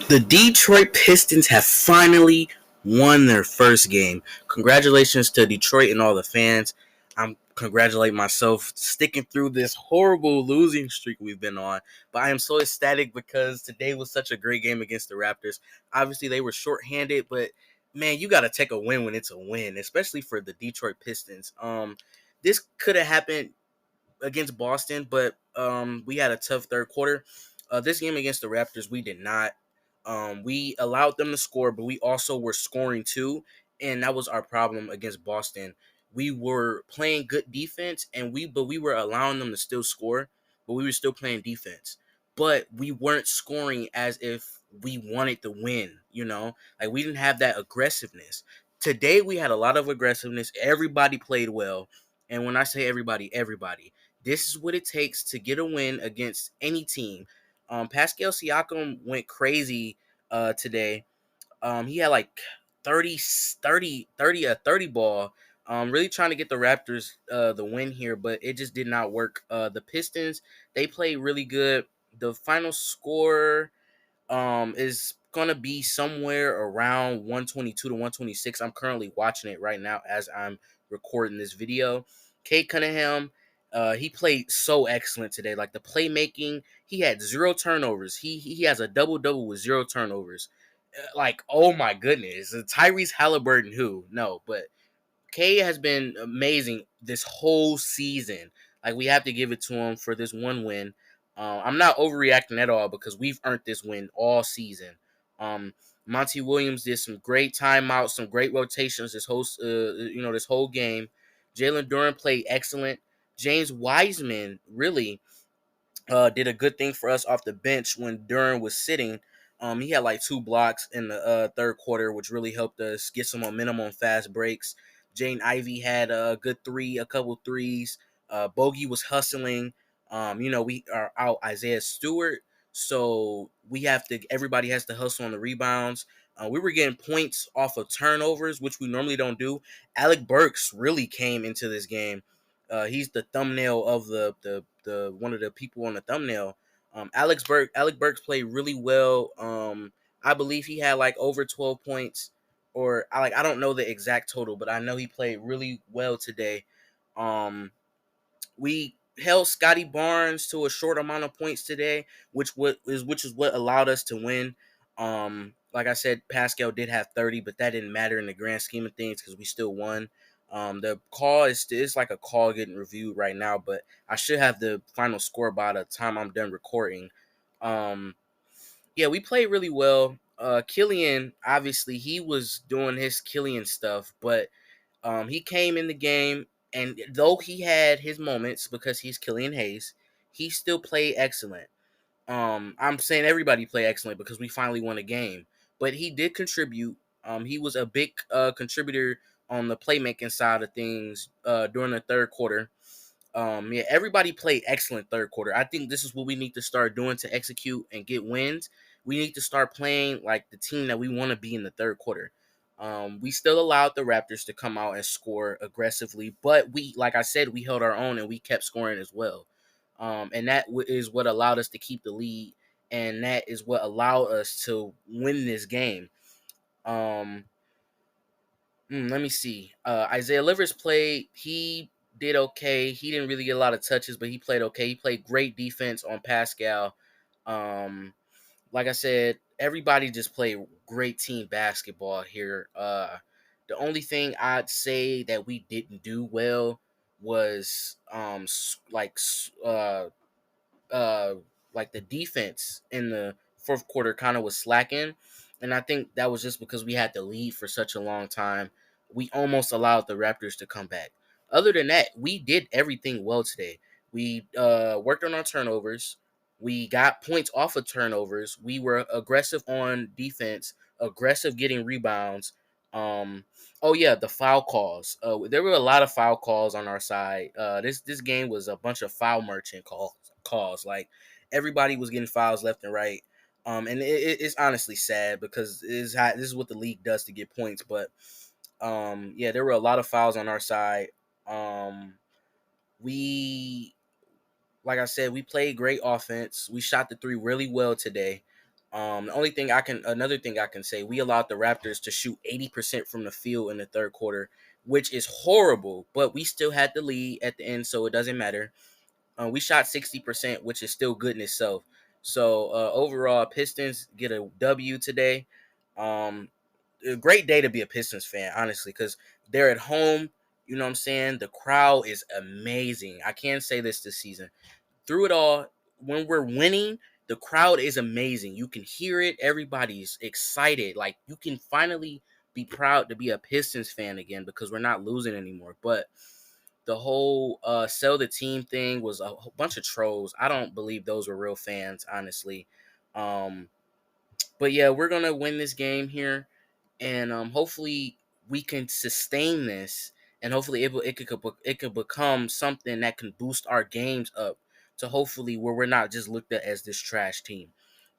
The Detroit Pistons have finally won their first game. Congratulations to Detroit and all the fans. I'm congratulating myself sticking through this horrible losing streak we've been on. But I am so ecstatic because today was such a great game against the Raptors. Obviously, they were shorthanded, but man, you got to take a win when it's a win, especially for the Detroit Pistons. This could have happened against Boston, but we had a tough third quarter. This game against the Raptors, we did not. We allowed them to score, but we also were scoring too, and that was our problem against Boston. We were playing good defense, and we were allowing them to still score, but we were still playing defense. But we weren't scoring as if we wanted to win. Like we didn't have that aggressiveness. Today we had a lot of aggressiveness. Everybody played well, and when I say everybody, everybody. This is what it takes to get a win against any team. Pascal Siakam went crazy today. He had like 30 ball. Really trying to get the Raptors the win here, but it just did not work. The Pistons, they played really good. The final score is gonna be somewhere around 122 to 126. I'm currently watching it right now as I'm recording this video. Kate Cunningham, he played so excellent today. Like the playmaking, he had zero turnovers. He has a double double with zero turnovers. Like, oh my goodness, Tyrese Halliburton, who no, but K has been amazing this whole season. Like we have to give it to him for this one win. I'm not overreacting at all because we've earned this win all season. Monty Williams did some great timeouts, some great rotations this whole game. Jalen Duren played excellent. James Wiseman really did a good thing for us off the bench when Duran was sitting. He had like 2 blocks in the third quarter, which really helped us get some momentum on fast breaks. Jane Ivey had a good a couple threes. Bogey was hustling. We are out Isaiah Stewart, so everybody has to hustle on the rebounds. We were getting points off of turnovers, which we normally don't do. Alec Burks really came into this game. He's the thumbnail of the one of the people on the thumbnail. Alec Burks played really well. I believe he had like over 12 points, or I don't know the exact total, but I know he played really well today. We held Scotty Barnes to a short amount of points today, which is what allowed us to win. Like I said, Pascal did have 30, but that didn't matter in the grand scheme of things because we still won. The call is like a call getting reviewed right now, but I should have the final score by the time I'm done recording. Yeah, we played really well. Killian, obviously, he was doing his Killian stuff, but he came in the game, and though he had his moments because he's Killian Hayes, he still played excellent. I'm saying everybody played excellent because we finally won a game, but he did contribute. He was a big contributor on the playmaking side of things during the third quarter. Yeah, everybody played excellent third quarter. I think this is what we need to start doing to execute and get wins. We need to start playing like the team that we want to be in the third quarter. We still allowed the Raptors to come out and score aggressively, but like I said, we held our own and we kept scoring as well. And that is what allowed us to keep the lead, and that is what allowed us to win this game. Um, Let me see. Isaiah Livers played. He did okay. He didn't really get a lot of touches, but he played okay. He played great defense on Pascal. Um, like I said, everybody just played great team basketball here. The only thing I'd say that we didn't do well was uh like the defense in the fourth quarter kind of was slacking, and I think that was just because we had the lead for such a long time. We almost allowed the Raptors to come back. Other than that, we did everything well today. We worked on our turnovers. We got points off of turnovers. We were aggressive on defense, aggressive getting rebounds. Um, oh yeah, the foul calls. There were a lot of foul calls on our side. This game was a bunch of foul merchant calls. Like everybody was getting fouls left and right. And it's honestly sad because this is what the league does to get points. But yeah, there were a lot of fouls on our side. Um, we, like I said, we played great offense. We shot the three really well today. Another thing I can say, we allowed the Raptors to shoot 80% from the field in the third quarter, which is horrible, but we still had the lead at the end, so it doesn't matter. We shot 60%, which is still good in itself. So overall, Pistons get a W today. Um, a great day to be a Pistons fan, honestly, because they're at home. You know what I'm saying? The crowd is amazing. I can't say this season. Through it all, when we're winning, the crowd is amazing. You can hear it. Everybody's excited. Like, you can finally be proud to be a Pistons fan again because we're not losing anymore. But the whole sell the team thing was a bunch of trolls. I don't believe those were real fans, honestly. Um, but yeah, we're gonna win this game here, and hopefully we can sustain this, and hopefully it could become something that can boost our games up to hopefully where we're not just looked at as this trash team,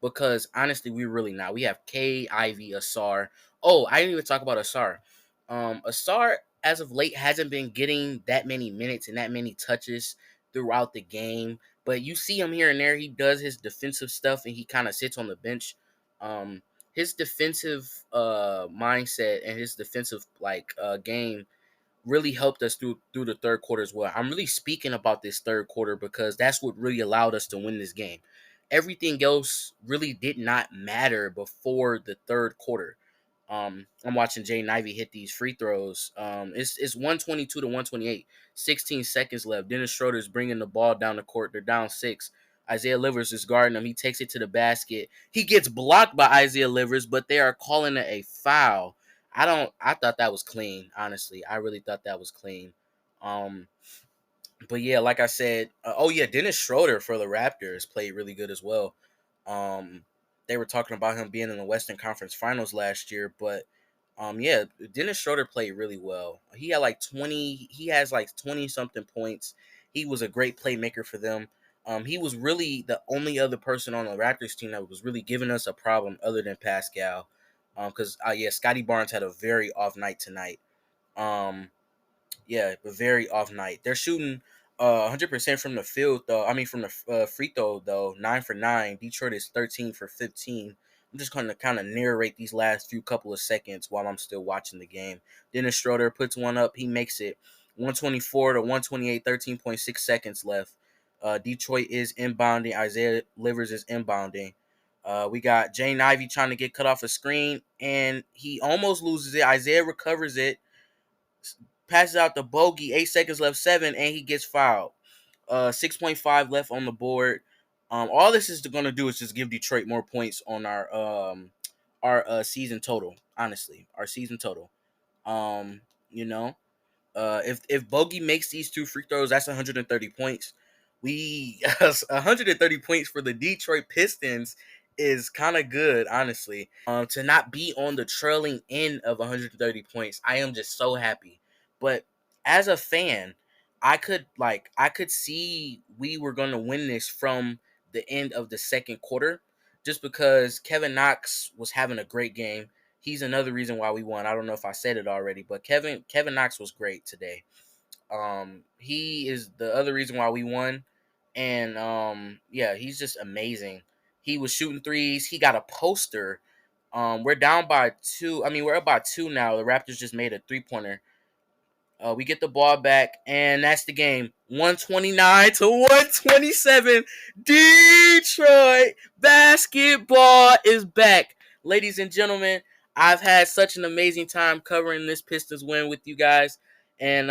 because honestly we're really not. We have K, Ivy, Asar. Oh, I didn't even talk about Asar. Asar as of late hasn't been getting that many minutes and that many touches throughout the game, but you see him here and there. He does his defensive stuff and he kind of sits on the bench. Um, his defensive mindset and his defensive game really helped us through the third quarter as well. I'm really speaking about this third quarter because that's what really allowed us to win this game. Everything else really did not matter before the third quarter. I'm watching Jaden Ivey hit these free throws. It's 122 to 128. 16 seconds left. Dennis Schroeder's bringing the ball down the court. They're down 6. Isaiah Livers is guarding him. He takes it to the basket. He gets blocked by Isaiah Livers, but they are calling it a foul. I thought that was clean, honestly. I really thought that was clean. Um, but yeah, like I said, Dennis Schroeder for the Raptors played really good as well. Um, they were talking about him being in the Western Conference Finals last year, but yeah, Dennis Schroeder played really well. He had like 20. He has like 20 something points. He was a great playmaker for them. He was really the only other person on the Raptors team that was really giving us a problem other than Pascal. Because Scotty Barnes had a very off night tonight. Um, yeah, a very off night. They're shooting 100% from the field, though. I mean, from the free throw, though. 9 for 9. Detroit is 13 for 15. I'm just going to kind of narrate these last few couple of seconds while I'm still watching the game. Dennis Schroeder puts one up. He makes it 124 to 128, 13.6 seconds left. Detroit is inbounding. Isaiah Livers is inbounding. We got Jane Ivey trying to get cut off a screen, and he almost loses it. Isaiah recovers it, passes out the bogey, 8 seconds left, 7, and he gets fouled. 6.5 left on the board. All this is going to do is just give Detroit more points on our season total. Honestly, our season total. You know, if Bogey makes these 2 free throws, that's 130 points. 130 points for the Detroit Pistons is kind of good, honestly. To not be on the trailing end of 130 points, I am just so happy. But as a fan, I could see we were going to win this from the end of the second quarter, just because Kevin Knox was having a great game. He's another reason why we won. I don't know if I said it already, but Kevin Knox was great today. He is the other reason why we won. And he's just amazing. He was shooting threes. He got a poster. We're down by 2. I mean, we're up by 2 now. The Raptors just made a 3-pointer. We get the ball back, and that's the game. 129 to 127. Detroit basketball is back. Ladies and gentlemen, I've had such an amazing time covering this Pistons win with you guys. And,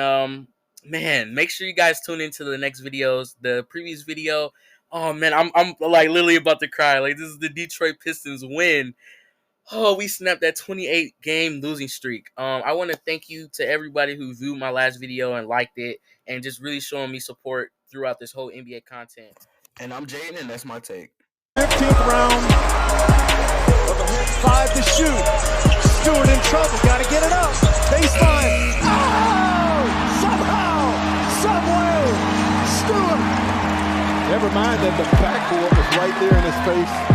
man, make sure you guys tune into the next videos. The previous video, oh, man, I'm like literally about to cry. Like, this is the Detroit Pistons win. Oh, we snapped that 28-game losing streak. I want to thank you to everybody who viewed my last video and liked it and just really showing me support throughout this whole NBA content. And I'm Jaden, and that's my take. 15th round. 5 to shoot. Stewart in trouble. Got to get it up. Baseline. Oh! Somehow, someway, Stewart. Never mind that the backboard was right there in his face.